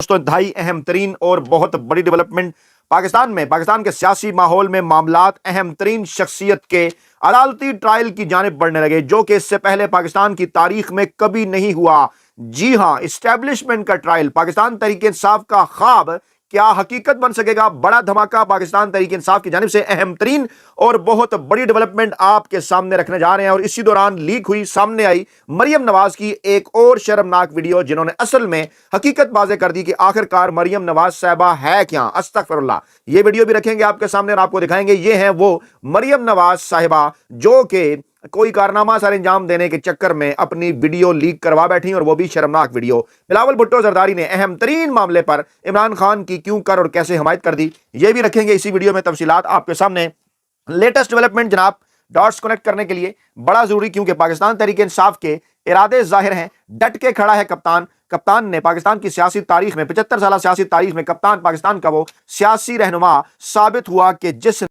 دوستوں انتہائی اہم ترین اور بہت بڑی ڈیولپمنٹ پاکستان کے سیاسی ماحول میں معاملات اہم ترین شخصیت کے عدالتی ٹرائل کی جانب بڑھنے لگے، جو کہ اس سے پہلے پاکستان کی تاریخ میں کبھی نہیں ہوا۔ جی ہاں، اسٹیبلشمنٹ کا ٹرائل، پاکستان تحریک انصاف کا خواب کیا حقیقت بن سکے گا؟ بڑا دھماکہ پاکستان تحریک انصاف کی جانب سے، اہم ترین اور بہت بڑی ڈیولپمنٹ آپ کے سامنے رکھنے جا رہے ہیں۔ اور اسی دوران لیک ہوئی، سامنے آئی مریم نواز کی ایک اور شرمناک ویڈیو، جنہوں نے اصل میں حقیقت واضح کر دی کہ آخر کار مریم نواز صاحبہ ہے کیا۔ استغفر اللہ۔ یہ ویڈیو بھی رکھیں گے آپ کے سامنے اور آپ کو دکھائیں گے، یہ ہیں وہ مریم نواز صاحبہ جو کہ کوئی کارنامہ سر انجام دینے کے چکر میں اپنی ویڈیو لیک کروا بیٹھی، اور وہ بھی شرمناک ویڈیو۔ بلاول بھٹو زرداری نے اہم ترین معاملے پر عمران خان کی کیوں کر اور کیسے حمایت کر دی، یہ بھی رکھیں گے اسی ویڈیو میں تفصیلات آپ کے سامنے۔ لیٹسٹ ڈیولپمنٹ جناب، ڈاٹس کنیکٹ کرنے کے لیے بڑا ضروری، کیونکہ پاکستان تحریک انصاف کے ارادے ظاہر ہیں، ڈٹ کے کھڑا ہے کپتان نے پاکستان کی سیاسی تاریخ میں، 75 سالہ سیاسی تاریخ میں کپتان پاکستان کا وہ سیاسی رہنما ثابت ہوا کہ جس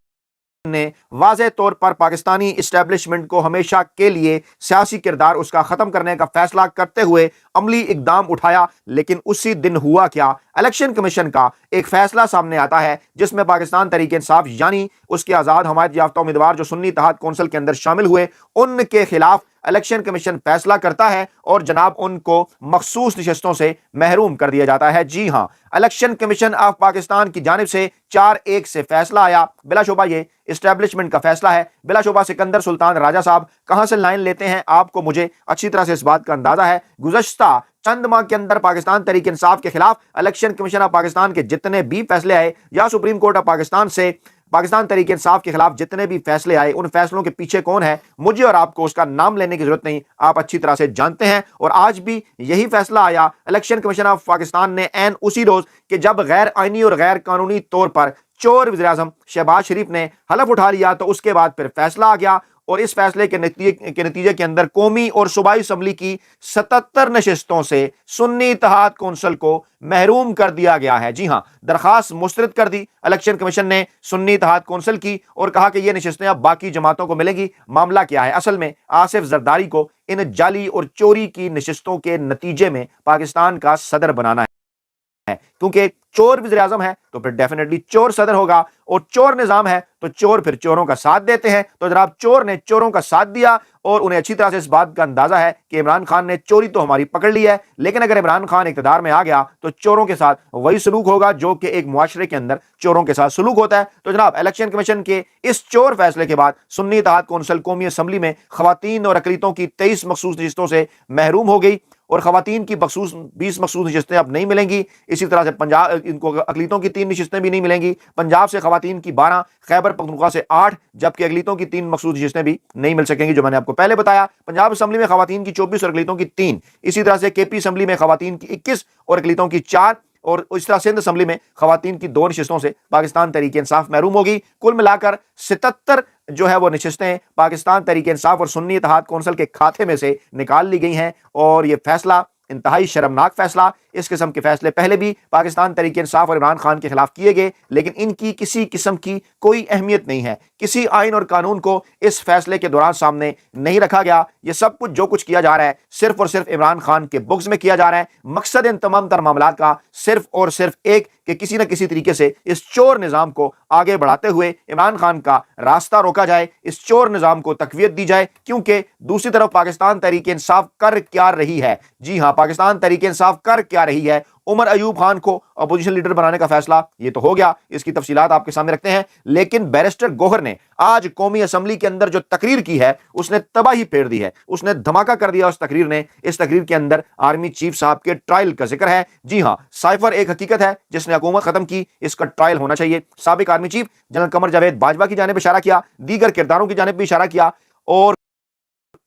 نے واضح طور پر پاکستانی اسٹیبلشمنٹ کو ہمیشہ کے لیے سیاسی کردار اس کا ختم کرنے کا فیصلہ کرتے ہوئے عملی اقدام اٹھایا۔ لیکن اسی دن ہوا کیا؟ الیکشن کمیشن کا ایک فیصلہ سامنے آتا ہے جس میں پاکستان تحریک انصاف یعنی اس کے آزاد حمایت یافتہ امیدوار جو سنی اتحاد کونسل کے اندر شامل ہوئے، ان کے خلاف الیکشن کمیشن فیصلہ کرتا ہے اور جناب ان کو مخصوص نشستوں سے محروم کر دیا جاتا ہے۔ جی ہاں، الیکشن کمیشن آف پاکستان کی جانب سے 4-1 سے فیصلہ آیا۔ بلا شبہ یہ اسٹیبلشمنٹ کا فیصلہ ہے۔ بلا شبہ سکندر سلطان راجہ صاحب کہاں سے لائن لیتے ہیں، آپ کو مجھے اچھی طرح سے اس بات کا اندازہ ہے۔ گزشتہ چند ماہ کے اندر پاکستان تحریک انصاف کے خلاف الیکشن کمیشن آف پاکستان کے جتنے بھی فیصلے آئے، یا سپریم کورٹ آف پاکستان سے پاکستان تحریک انصاف کے خلاف جتنے بھی فیصلے آئے، ان فیصلوں کے پیچھے کون ہے، مجھے اور آپ کو اس کا نام لینے کی ضرورت نہیں، آپ اچھی طرح سے جانتے ہیں۔ اور آج بھی یہی فیصلہ آیا الیکشن کمیشن آف پاکستان نے عین اسی روز کہ جب غیر آئینی اور غیر قانونی طور پر چور وزیر اعظم شہباز شریف نے حلف اٹھا لیا، تو اس کے بعد پھر فیصلہ آ گیا، اور اس فیصلے کے نتیجے کے اندر قومی اور صوبائی اسمبلی کی 77 نشستوں سے سنی اتحاد کونسل کو محروم کر دیا گیا ہے۔ جی ہاں، درخواست مسترد کر دی الیکشن کمیشن نے سنی اتحاد کونسل کی، اور کہا کہ یہ نشستیں اب باقی جماعتوں کو ملیں گی۔ معاملہ کیا ہے؟ اصل میں آصف زرداری کو ان جعلی اور چوری کی نشستوں کے نتیجے میں پاکستان کا صدر بنانا ہے، کیونکہ چور وزیر اعظم ہے تو پھر ڈیفینیٹلی چور صدر ہوگا، اور چور نظام ہے تو چور پھر چوروں کا ساتھ دیتے ہیں۔ تو جناب چور نے چوروں کا ساتھ دیا، اور انہیں اچھی طرح سے اس بات کا اندازہ ہے کہ عمران خان نے چوری تو ہماری پکڑ لی ہے، لیکن اگر عمران خان اقتدار میں آ گیا تو چوروں کے ساتھ وہی سلوک ہوگا جو کہ ایک معاشرے کے اندر چوروں کے ساتھ سلوک ہوتا ہے۔ تو جناب الیکشن کمیشن کے اس چور فیصلے کے بعد سنی اتحاد کونسل قومی اسمبلی میں خواتین اور اقلیتوں کی 23 مخصوص نشستوں سے محروم ہو گئی، اور خواتین کی 20 مخصوص نشستیں اب نہیں ملیں گی۔ اسی طرح سے پنجاب ان کو اقلیتوں کی 3 نشستیں بھی نہیں ملیں گی، پنجاب سے خواتین کی 12، خیبر پختونخوا سے 8، جبکہ اقلیتوں کی 3 مخصوص نشستیں بھی نہیں مل سکیں گی، جو میں نے آپ کو پہلے بتایا۔ پنجاب اسمبلی میں خواتین کی 24 اور اقلیتوں کی 3، اسی طرح سے کے پی اسمبلی میں خواتین کی 21 اور اقلیتوں کی 4، اور اس طرح سندھ اسمبلی میں خواتین کی 2 نشستوں سے پاکستان تحریک انصاف محروم ہوگی۔ کل ملا کر 77 جو ہے وہ نشستیں پاکستان تحریک انصاف اور سنی اتحاد کونسل کے کھاتے میں سے نکال لی گئی ہیں، اور یہ فیصلہ انتہائی شرمناک فیصلہ۔ اس قسم کے فیصلے پہلے بھی پاکستان تحریک انصاف اور عمران خان کے خلاف کیے گئے، لیکن ان کی کسی قسم کی کوئی اہمیت نہیں ہے، کسی آئین اور قانون کو اس فیصلے کے دوران سامنے نہیں رکھا گیا۔ یہ سب کچھ جو کچھ کیا جا رہا ہے صرف اور صرف عمران خان کے بغض میں کیا جا رہا ہے۔ مقصد ان تمام تر معاملات کا صرف اور صرف ایک، کہ کسی نہ کسی طریقے سے اس چور نظام کو آگے بڑھاتے ہوئے عمران خان کا راستہ روکا جائے، اس چور نظام کو تقویت دی جائے، کیونکہ دوسری طرف پاکستان تحریک انصاف کر کیا رہی ہے؟ جی ہاں، پاکستان تحریک انصاف کر کیا رہی ہے؟ عمر ایوب خان کو اپوزیشن لیڈر بنانے کا فیصلہ یہ تو ہو گیا، اس کی تفصیلات آپ کے سامنے رکھتے ہیں، لیکن بیرسٹر گوہر نے آج قومی اسمبلی کے اندر جو تقریر کی ہے اس نے تباہی پھیر دی ہے، اس نے دھماکہ کر دیا اس تقریر نے۔ اس تقریر کے اندر آرمی چیف صاحب کے ٹرائل کا ذکر ہے۔ جی ہاں، سائفر ایک حقیقت ہے جس نے حکومت ختم کی، اس کا ٹرائل ہونا چاہیے۔ سابق army chief general Qamar Javed Bajwa کی جانب اشارہ کیا، دیگر کرداروں کی جانب بھی اشارہ کیا، اور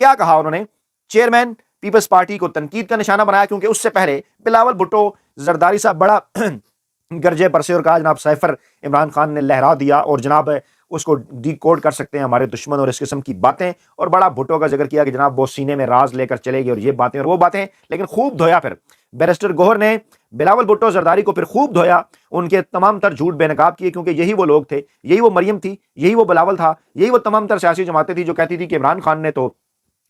کیا کہا انہوں نے؟ چیئرمین پیپلز پارٹی کو تنقید کا نشانہ بنایا، کیونکہ اس سے پہلے بلاول بھٹو زرداری صاحب بڑا گرجے برسے اور کہا جناب سائفر عمران خان نے لہرا دیا، اور جناب اس کو ڈی کوڈ کر سکتے ہیں ہمارے دشمن، اور اس قسم کی باتیں، اور بڑا بھٹو کا ذکر کیا کہ جناب وہ سینے میں راز لے کر چلے گئے، اور یہ باتیں اور وہ باتیں، لیکن خوب دھویا پھر بیرسٹر گوہر نے بلاول بھٹو زرداری کو، پھر خوب دھویا، ان کے تمام تر جھوٹ بے نقاب کیے، کیونکہ یہی وہ لوگ تھے، یہی وہ مریم تھی، یہی وہ بلاول تھا، یہی وہ تمام تر سیاسی جماعتیں تھی جو کہتی تھی کہ عمران خان نے تو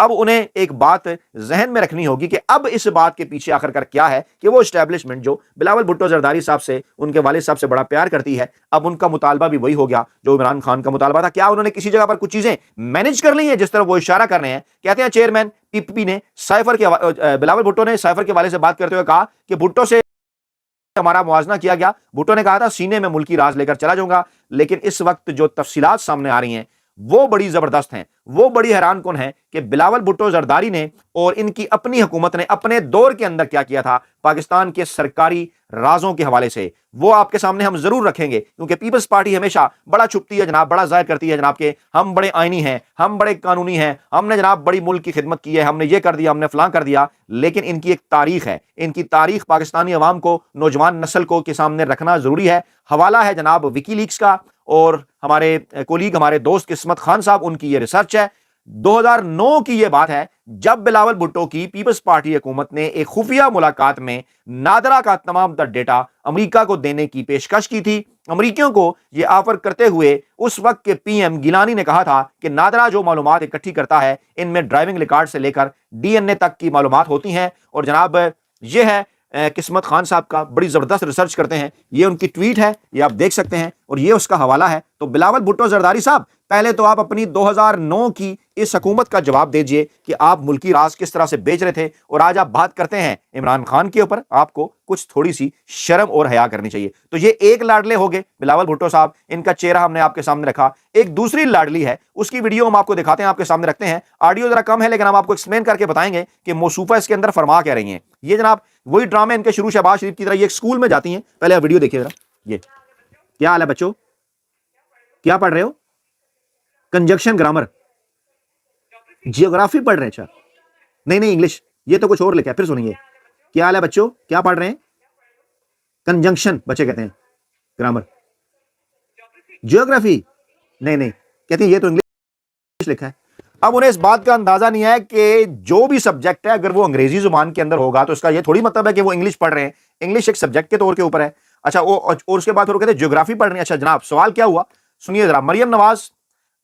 اب انہیں ایک بات ذہن میں رکھنی ہوگی کہ اب اس بات کے پیچھے آخر کر کیا ہے کہ وہ اسٹیبلشمنٹ جو بلاول بھٹو زرداری صاحب سے ان کے والد صاحب سے بڑا پیار کرتی ہے، اب ان کا مطالبہ بھی وہی ہو گیا جو عمران خان کا مطالبہ تھا۔ کیا انہوں نے کسی جگہ پر کچھ چیزیں مینج کر لی ہیں جس طرح وہ اشارہ کر رہے ہیں؟ کہتے ہیں چیئرمین پی پی پی نے بلاول بھٹو نے سائفر کے والد سے بات کرتے ہوئے کہا کہ بھٹو سے ہمارا موازنہ کیا گیا، بھٹو نے کہا تھا سینے میں ملکی راز لے کر چلا جاؤں گا، لیکن اس وقت جو تفصیلات سامنے آ رہی ہیں وہ بڑی زبردست ہیں، وہ بڑی حیران کن ہیں کہ بلاول بھٹو زرداری نے اور ان کی اپنی حکومت نے اپنے دور کے اندر کیا کیا تھا پاکستان کے سرکاری رازوں کے حوالے سے، وہ آپ کے سامنے ہم ضرور رکھیں گے، کیونکہ پیپلز پارٹی ہمیشہ بڑا چھپتی ہے جناب، بڑا ظاہر کرتی ہے جناب کہ ہم بڑے آئینی ہیں، ہم بڑے قانونی ہیں، ہم نے جناب بڑی ملک کی خدمت کی ہے، ہم نے یہ کر دیا، ہم نے فلاں کر دیا، لیکن ان کی ایک تاریخ ہے، ان کی تاریخ پاکستانی عوام کو، نوجوان نسل کو کے سامنے رکھنا ضروری ہے۔ حوالہ ہے جناب وکی لیکس کا، اور ہمارے کولیگ ہمارے دوست قسمت خان صاحب ان کی یہ ریسرچ ہے، 2009 کی یہ بات ہے جب بلاول بھٹو کی پیپلز پارٹی حکومت نے ایک خفیہ ملاقات میں نادرا کا تمام تر ڈیٹا امریکہ کو دینے کی پیشکش کی تھی۔ امریکیوں کو یہ آفر کرتے ہوئے اس وقت کے پی ایم گیلانی نے کہا تھا کہ نادرا جو معلومات اکٹھی کرتا ہے ان میں ڈرائیونگ ریکارڈ سے لے کر ڈی این اے تک کی معلومات ہوتی ہیں، اور جناب یہ ہے قسمت خان صاحب کا بڑی زبردست ریسرچ کرتے ہیں، یہ ان کی ٹویٹ ہے، یہ آپ دیکھ سکتے ہیں، اور یہ اس کا حوالہ ہے۔ تو بلاول بھٹو زرداری صاحب پہلے تو آپ اپنی 2009 کی اس حکومت کا جواب دیجئے کہ آپ ملکی راز کس طرح سے بیچ رہے تھے، اور آج آپ بات کرتے ہیں عمران خان کے اوپر، آپ کو کچھ تھوڑی سی شرم اور حیا کرنی چاہیے۔ تو یہ ایک لاڈلے ہو گئے بلاول بھٹو صاحب، ان کا چہرہ ہم نے آپ کے سامنے رکھا۔ ایک دوسری لاڈلی ہے، اس کی ویڈیو ہم آپ کو دکھاتے ہیں، آپ کے سامنے رکھتے ہیں، آڈیو ذرا کم ہے لیکن ہم آپ کو ایکسپلین کر کے بتائیں گے کہ موصوفہ اس کے اندر فرما کیا رہی ہیں۔ یہ جناب وہی ڈرامے ان کے شروع شہباز شریف کی طرح، یہ ایک سکول میں جاتی ہیں، پہلے آپ ویڈیو دیکھیے ذرا۔ یہ کیا حال ہے بچوں، کیا پڑھ رہے ہو؟ کنجکشن گرامر، جیوگرافی پڑھ رہے ہیں؟ اچھا نہیں انگلش، یہ تو کچھ اور لکھا ہے، پھر سنیے۔ کیا حال ہے بچوں، کیا پڑھ رہے ہیں؟ کنجنکشن بچے کہتے ہیں، گرامر، جیوگرافی نہیں کہتے ہیں یہ تو انگلش لکھا ہے۔ اب انہیں اس بات کا اندازہ نہیں ہے کہ جو بھی سبجیکٹ ہے اگر وہ انگریزی زبان کے اندر ہوگا تو اس کا یہ تھوڑی مطلب ہے کہ وہ انگلش پڑھ رہے ہیں، انگلش ایک سبجیکٹ کے طور کے اوپر ہے۔ اچھا وہ اور اس کے بعد وہ کہتے ہیں جیوگرافی پڑھ رہے ہیں۔ اچھا جناب سوال کیا ہوا، سنیے ذرا۔ مریم نواز،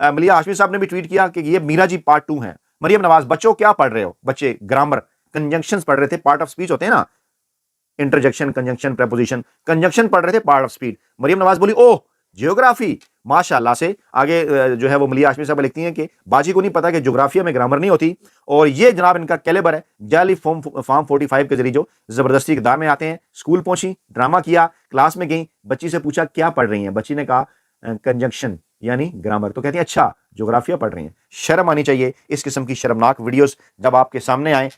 ملیح ہاشمی صاحب نے بھی ٹویٹ کیا کہ یہ میرا جی پارٹ 2 ہے۔ مریم نواز بچوں کیا پڑھ رہے ہو؟ بچے گرامر، کنجنکشنز پڑھ رہے تھے، پارٹ آف سپیچ ہوتے ہیں نا، انٹرجیکشن، کنجنکشن، پریپوزیشن، کنجنکشن پڑھ رہے تھے، part of speech. Maryam Nawaz بولی اوہ جیوگرافی، ماشاءاللہ سے۔ آگے جو ہے وہ ملیح ہاشمی صاحب لکھتی ہیں کہ باجی کو نہیں پتا کہ جغرافیہ میں گرامر نہیں ہوتی، اور یہ جناب ان کا کیلیبر ہے، جعلی فارم 45 کے ذریعے جو زبردستی اقدام میں آتے ہیں۔ اسکول پہنچی، ڈرامہ کیا، کلاس میں گئیں، بچی سے پوچھا کیا پڑھ رہی ہیں، بچی نے کہا کنجنکشن یعنی گرامر، تو کہتی ہیں اچھا جغرافیہ پڑھ رہی ہیں۔ شرم آنی چاہیے، اس قسم کی شرمناک ویڈیوز جب آپ کے سامنے آئیں